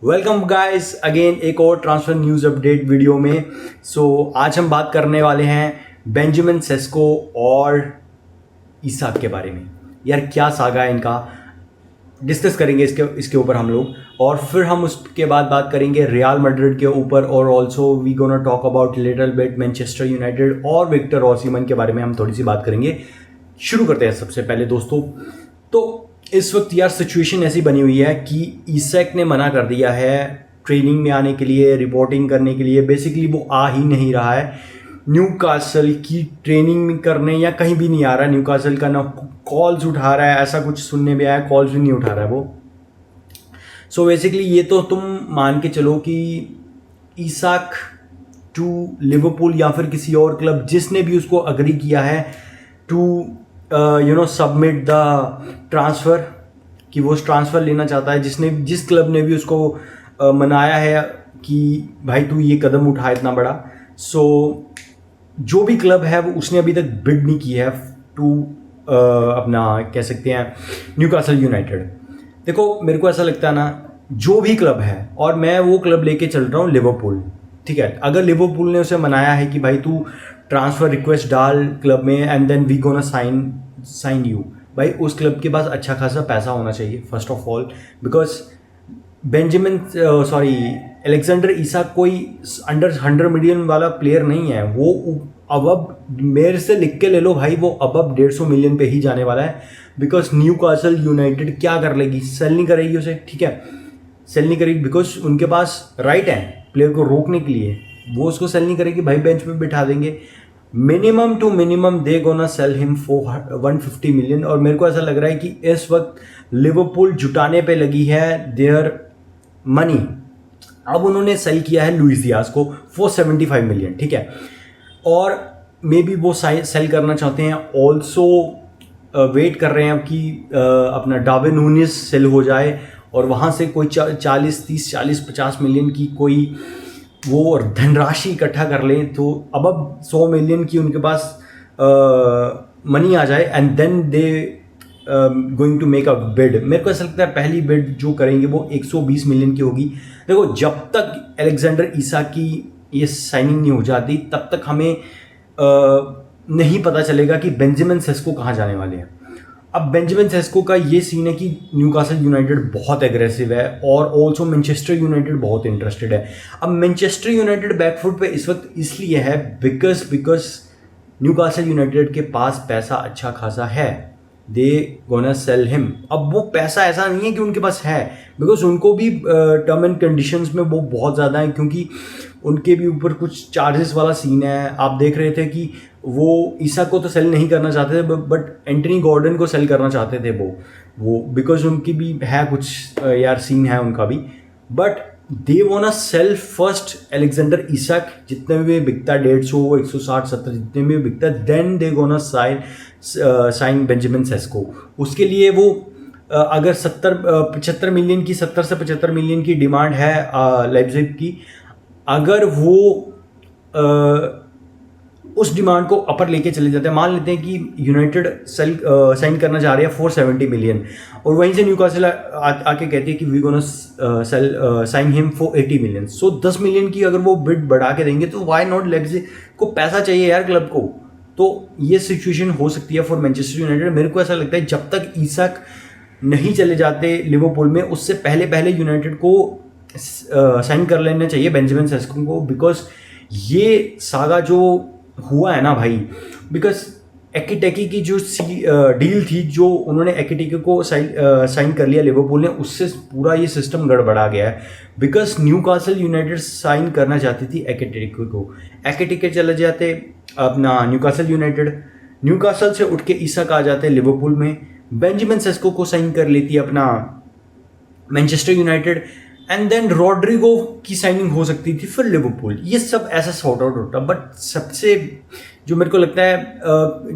Welcome guys again एक और transfer news update video में। आज हम बात करने वाले हैं बेंजामिन सेस्को और इसाक के बारे में। यार क्या सागा है इनका, डिस्कस करेंगे इसके ऊपर हम लोग। और फिर हम उसके बाद बात करेंगे रियल मैड्रिड के ऊपर, और also we gonna talk about little bit Manchester United और विक्टर ओसिमन के बारे में हम थोड़ी सी बात करेंगे। शुरू करते हैं सबसे पहले दोस्तों। तो इस वक्त यार सिचुएशन ऐसी बनी हुई है कि इसेक ने मना कर दिया है ट्रेनिंग में आने के लिए, रिपोर्टिंग करने के लिए। बेसिकली वो आ ही नहीं रहा है न्यूकासल की ट्रेनिंग करने, या कहीं भी नहीं आ रहा है न्यूकासल का। ना कॉल्स उठा रहा है, ऐसा कुछ सुनने में आया, कॉल्स भी नहीं उठा रहा है वो। सो बेसिकली ये तो तुम मान के चलो कि इसाक टू लिवरपूल या फिर किसी और क्लब जिसने भी उसको अग्री किया है टू सबमिट द ट्रांसफ़र, कि वो ट्रांसफ़र लेना चाहता है, जिस क्लब ने भी उसको मनाया है कि भाई तू ये कदम उठा इतना बड़ा। जो भी क्लब है वो उसने अभी तक बिड नहीं की है टू अपना कह सकते हैं न्यूकासल यूनाइटेड। देखो मेरे को ऐसा लगता है ना, जो भी क्लब है, और मैं वो क्लब लेके चल रहा हूँ लिवरपूल, ठीक है। अगर लिवरपूल ने उसे मनाया है कि भाई तू ट्रांसफ़र रिक्वेस्ट डाल क्लब में and then we gonna sign you, भाई उस क्लब के पास अच्छा खासा पैसा होना चाहिए first of all. Because Alexander Isak कोई अंडर 100 मिलियन वाला प्लेयर नहीं है। वो अब मेरे से लिख के ले लो भाई, वो अब 150 मिलियन पे ही जाने वाला है। बिकॉज न्यूकासल यूनाइटेड क्या कर लेगी, सेल नहीं करेगी उसे, ठीक है, सेल नहीं करेगी। बिकॉज उनके पास राइट है प्लेयर को रोकने के लिए, वो उसको सेल नहीं करेगी भाई, बेंच पे बिठा देंगे। Minimum to minimum they gonna sell him for 150 million. और मेरे को ऐसा लग रहा है कि इस वक्त लिवरपूल जुटाने पे लगी है देयर मनी। अब उन्होंने सेल किया है लुइस डियाज को फॉर 75 मिलियन, ठीक है। और मे बी वो सेल करना चाहते हैं, ऑल्सो वेट कर रहे हैं कि अपना डार्विन नूनेस सेल हो जाए और वहाँ से कोई 40-50 मिलियन की कोई वो धनराशि इकट्ठा कर लें, तो अब 100 मिलियन की उनके पास मनी आ जाए and then they going to make a bid. मेरे को ऐसा लगता है पहली बिड जो करेंगे वो 120 मिलियन की होगी। देखो जब तक अलेक्जेंडर इसाक की ये साइनिंग नहीं हो जाती तब तक हमें नहीं पता चलेगा कि बेंजामिन सेस्को कहाँ जाने वाले हैं। अब बेंजामिन सेस्को का ये सीन है कि न्यूकासल यूनाइटेड बहुत एग्रेसिव है और ऑल्सो मैनचेस्टर यूनाइटेड बहुत इंटरेस्टेड है। अब मैनचेस्टर यूनाइटेड बैकफुट पे इस वक्त इसलिए है बिकॉज न्यूकासल यूनाइटेड के पास पैसा अच्छा खासा है, दे गोना सेल हिम। अब वो पैसा ऐसा नहीं है कि उनके पास है, बिकॉज उनको भी टर्म एंड कंडीशंस में वो बहुत ज़्यादा है, क्योंकि उनके भी ऊपर कुछ चार्जेस वाला सीन है। आप देख रहे थे कि वो इसाक को तो सेल नहीं करना चाहते थे, बट एंटनी गॉर्डन को सेल करना चाहते थे वो बिकॉज उनकी भी है कुछ यार सीन है उनका भी। But they want sell first Alexander Isak, जितने में बिकता है 150, 160, 170 जितने में बिकता है, then they gonna sign Benjamin Sesko. उसके लिए वो अगर 75 मिलियन की 70 से 75 मिलियन की डिमांड है लाइप्जिग की, अगर वो उस डिमांड को अपर लेके चले जाते हैं, मान लेते हैं कि यूनाइटेड साइन करना चाह रही है 470 मिलियन, और वहीं से न्यूकासल आके कहती है कि we gonna sign him for 80 million. So 10 million की अगर वो बिड बढ़ा के देंगे तो वाई नॉट, लाइप्जिग को पैसा चाहिए यार क्लब को। तो ये सिचुएशन हो सकती है फॉर मैनचेस्टर यूनाइटेड। मेरे को ऐसा लगता है जब तक इसाक नहीं चले जाते लिवरपूल में, उससे पहले यूनाइटेड को साइन कर लेना चाहिए बेंजामिन सेस्को को। बिकॉज ये सागा जो हुआ है ना भाई, बिकॉज एकिटेकी की जो डील थी, जो उन्होंने एकिटेकी को साइन कर लिया लिवरपूल ने, उससे पूरा ये सिस्टम गड़बड़ा गया है। बिकॉज न्यूकासल यूनाइटेड साइन करना चाहती थी एकिटेकी को, एकिटेकी चले जाते अपना न्यूकासल यूनाइटेड, न्यूकासल से उठ के इसाक आ जाते लिवरपूल में, बेंजामिन सेस्को को साइन कर लेती अपना Manchester United, and then Rodrigo की साइनिंग हो सकती थी फिर लिवरपूल। ये सब ऐसा सॉर्ट आउट होता। बट सबसे जो मेरे को लगता है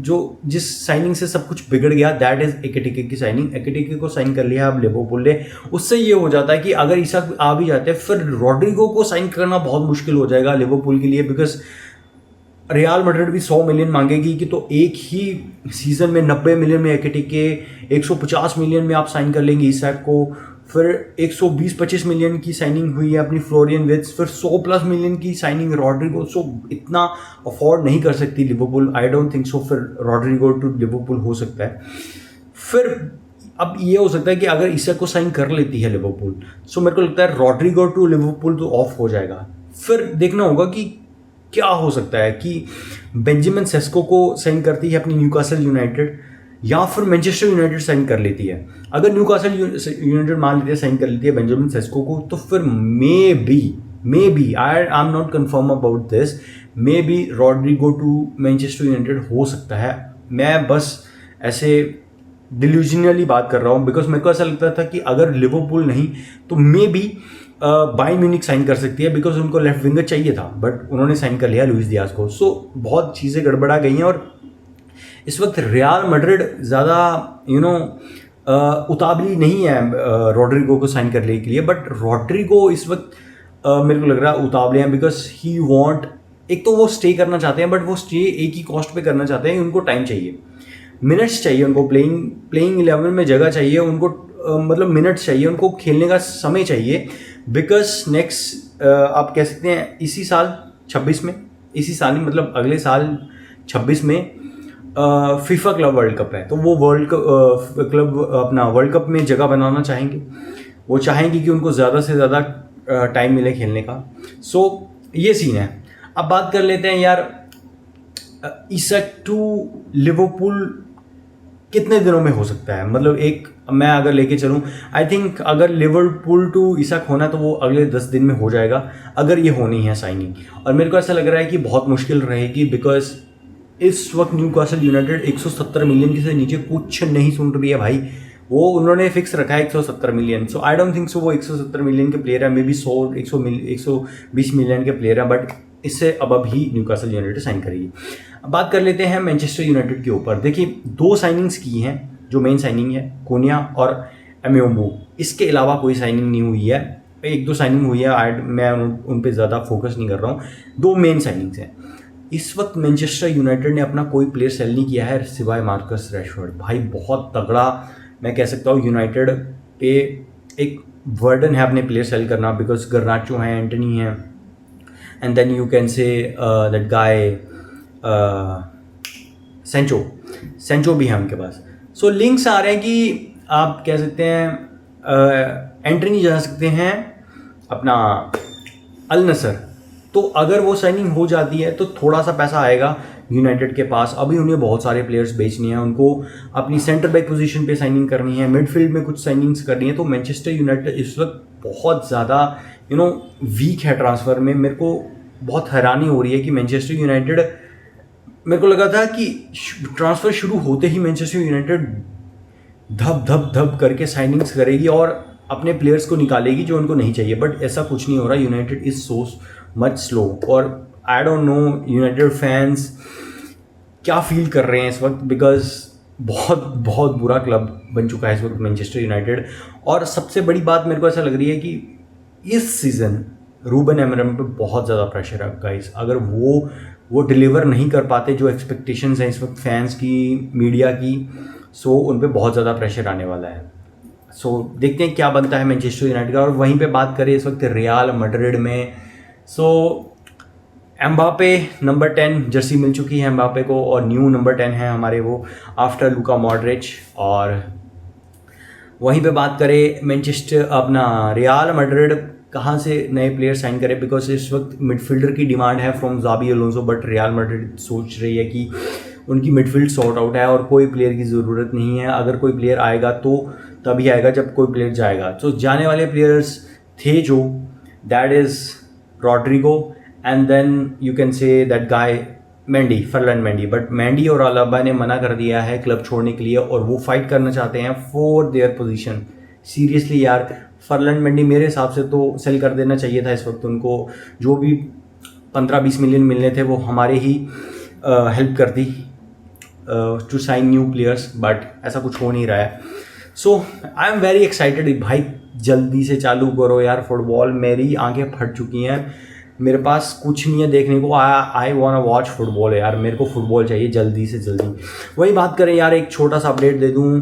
जो जिस साइनिंग से सब कुछ बिगड़ गया, दैट इज एकिटेकी की साइनिंग। एकिटेकी को साइन कर लिया अब लिवरपूल ने, उससे ये हो जाता है कि अगर इसाक आ भी जाते हैं फिर रॉड्रिगो को साइन करना बहुत मुश्किल हो जाएगा लिवरपूल के लिए। बिकॉज रियल मैड्रिड भी 100 मिलियन मांगेगी कि तो एक ही सीजन में 90 मिलियन में एकिटेकी, 150 मिलियन में आप साइन कर लेंगे इसाक को, फिर 120-25 मिलियन की साइनिंग हुई है अपनी फ्लोरियन विर्ट्ज, फिर 100+ मिलियन की साइनिंग रॉड्रिगो। सो इतना अफोर्ड नहीं कर सकती Liverpool, I don't think so फिर रॉड्रिगो टू लिवरपूल हो सकता है। फिर अब ये हो सकता है कि अगर इसा को साइन कर लेती है लिवरपूल, सो मेरे को लगता है रॉड्रिगो टू लिवरपूल तो ऑफ हो जाएगा। फिर देखना होगा कि क्या हो सकता है कि बेंजामिन सेस्को को साइन करती है अपनी न्यूकासल यूनाइटेड, या फिर मैनचेस्टर यूनाइटेड साइन कर लेती है। अगर न्यूकासल यूनाइटेड मान लेती है साइन कर लेती है बेंजामिन सेस्को को, तो फिर maybe I am not confirm about this, maybe Rodrigo to Manchester United हो सकता है। मैं बस ऐसे डिल्यूजनली बात कर रहा हूँ, बिकॉज मेरे को ऐसा लगता था कि अगर लिवरपूल नहीं तो maybe Bayern Munich sign कर सकती है, बिकॉज उनको लेफ्ट विंगर चाहिए था, बट उन्होंने साइन कर लिया लुइस डियाज को। सो बहुत चीज़ें गड़बड़ा गई हैं, और इस वक्त रियल मैड्रिड ज़्यादा उतावली नहीं है रॉड्रिगो को साइन करने के लिए, बट रॉड्रिगो इस वक्त मेरे को लग रहा है उतावले हैं, बिकॉज ही वांट, एक तो वो स्टे करना चाहते हैं, बट वो स्टे एक ही कॉस्ट पे करना चाहते हैं। उनको टाइम चाहिए, मिनट्स चाहिए, उनको प्लेइंग 11 में जगह चाहिए, उनको मतलब मिनट्स चाहिए, उनको खेलने का समय चाहिए, बिकॉज नेक्स्ट आप कह सकते हैं इसी साल 26 में, इसी साल ही मतलब अगले साल 26 में फीफा क्लब वर्ल्ड कप है, तो वो क्लब अपना वर्ल्ड कप में जगह बनाना चाहेंगे। वो चाहेंगे कि उनको ज़्यादा से ज़्यादा टाइम मिले खेलने का। सो ये सीन है। अब बात कर लेते हैं यार, इसक टू लिवरपूल कितने दिनों में हो सकता है। मतलब एक मैं अगर लेके चलूँ, आई थिंक अगर लिवरपूल टू इसक होना तो वो अगले 10 दिन में हो जाएगा, अगर ये होनी है साइनिंग। और मेरे को ऐसा लग रहा है कि बहुत मुश्किल रहेगी, बिकॉज इस वक्त न्यूकासल यूनाइटेड 170 मिलियन से नीचे कुछ नहीं सुन रही है भाई। वो उन्होंने फिक्स रखा है 170 million. So I don't think so वो 170 मिलियन के प्लेयर है, मे बी 120 मिलियन के प्लेयर है, बट इससे अब ही न्यूकासल यूनाइटेड साइन करेगी। अब बात कर लेते हैं मैनचेस्टर यूनाइटेड के ऊपर। देखिए 2 साइनिंग्स की हैं, जो मेन साइनिंग है कोनिया और एम्बेमो, इसके अलावा कोई साइनिंग नहीं हुई है। 1-2 साइनिंग हुई है, मैं उन पर ज़्यादा फोकस नहीं कर रहा हूँ। 2 मेन साइनिंग्स हैं। इस वक्त मैनचेस्टर यूनाइटेड ने अपना कोई प्लेयर सेल नहीं किया है सिवाय मार्कस रैशफोर्ड। भाई बहुत तगड़ा मैं कह सकता हूँ यूनाइटेड पे एक वर्डन है अपने प्लेयर सेल करना, बिकॉज गर्नाचो है, एंटनी है, and then you can say that guy Sancho भी है उनके पास। सो लिंक्स आ रहे हैं कि आप कह सकते हैं एंटनी जा सकते हैं अपना अल नसर। तो अगर वो साइनिंग हो जाती है तो थोड़ा सा पैसा आएगा यूनाइटेड के पास। अभी उन्हें बहुत सारे प्लेयर्स बेचने हैं, उनको अपनी सेंटर बैक पोजीशन पे साइनिंग करनी है, मिडफील्ड में कुछ साइनिंग्स करनी है। तो मैनचेस्टर यूनाइटेड इस वक्त बहुत ज़्यादा वीक है ट्रांसफ़र में। मेरे को बहुत हैरानी हो रही है कि मैनचेस्टर यूनाइटेड, मेरे को लगा था कि ट्रांसफ़र शुरू होते ही मैनचेस्टर यूनाइटेड धप करके साइनिंग्स करेगी और अपने प्लेयर्स को निकालेगी जो उनको नहीं चाहिए, बट ऐसा कुछ नहीं हो रहा। United is so much slow, और I don't know United fans क्या फील कर रहे हैं इस वक्त, बिकॉज बहुत बुरा क्लब बन चुका है इस वक्त मैनचेस्टर यूनाइटेड। और सबसे बड़ी बात मेरे को ऐसा लग रही है कि इस सीज़न रूबन एमरम पे बहुत ज़्यादा प्रेशर है गाइस। अगर वो डिलीवर नहीं कर पाते जो एक्सपेक्टेशंस हैं इस वक्त फैंस की, मीडिया की, सो उन पे बहुत ज़्यादा प्रेशर आने वाला है। सो देखते हैं क्या बनता है मैनचेस्टर यूनाइटेड का। और वहीं पे बात करें इस वक्त रियल मैड्रिड में, सो एम्बापे नंबर 10 जर्सी मिल चुकी है एम्बापे को, और न्यू नंबर 10 है हमारे वो आफ्टर लुका मॉड्रिच। और वहीं पे बात करें मैनचेस्टर अपना रियल मैड्रिड कहाँ से नए प्लेयर साइन करें, बिकॉज इस वक्त मिडफील्डर की डिमांड है from Xabi Alonso, but Real Madrid सोच रही है कि उनकी मिडफील्ड सॉर्ट आउट है और कोई प्लेयर की ज़रूरत नहीं है। अगर कोई प्लेयर आएगा तो तभी आएगा जब कोई प्लेयर जाएगा। तो जाने वाले प्लेयर्स थे जो, that is Rodrygo, and then you can say that guy Ferland Mendy. But Mendy और अलाबा ने मना कर दिया है क्लब छोड़ने के लिए, और वो फाइट करना चाहते हैं फॉर देयर पोजीशन। सीरियसली यार, फरलैंड मेंडी मेरे हिसाब से तो सेल कर देना चाहिए था इस वक्त उनको। जो भी 15-20 मिलियन मिलने थे वो हमारे ही हेल्प करती to sign new players, but ऐसा कुछ हो नहीं रहा है। So I am very excited. भाई जल्दी से चालू करो यार फुटबॉल, मेरी आंखें फट चुकी हैं, मेरे पास कुछ नहीं है देखने को। I want to watch football यार, मेरे को फुटबॉल चाहिए जल्दी से जल्दी। वही बात करें यार, एक छोटा सा अपडेट दे दूँ,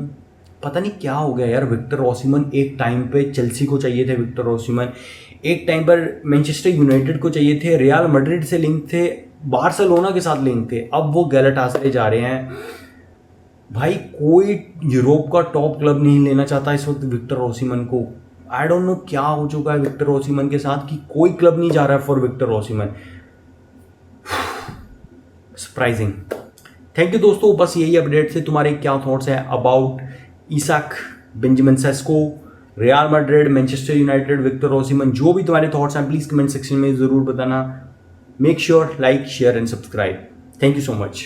पता नहीं क्या हो गया यार। विक्टर ओसिमन एक टाइम पे चेल्सी को चाहिए थे, विक्टर ओसिमन एक टाइम पर मैनचेस्टर यूनाइटेड को चाहिए थे, रियल मैड्रिड से लिंक थे, बार्सिलोना के साथ लिंक थे, अब वो गैलाटासराय जा रहे हैं। भाई कोई यूरोप का टॉप क्लब नहीं लेना चाहता इस वक्त विक्टर ओसिमन को। आई डोंट नो क्या हो चुका है विक्टर ओसिमन के साथ कि कोई क्लब नहीं जा रहा है for Victor Osimhen. Surprising. Thank you दोस्तों, बस यही अपडेट थे। तुम्हारे क्या थॉट्स हैं about Isak, Benjamin Sesko, Real Madrid, Manchester United, Victor Osimhen? जो भी तुम्हारे थॉट्स हैं प्लीज कमेंट सेक्शन में जरूर बताना। Make sure like, share and subscribe. Thank you so much.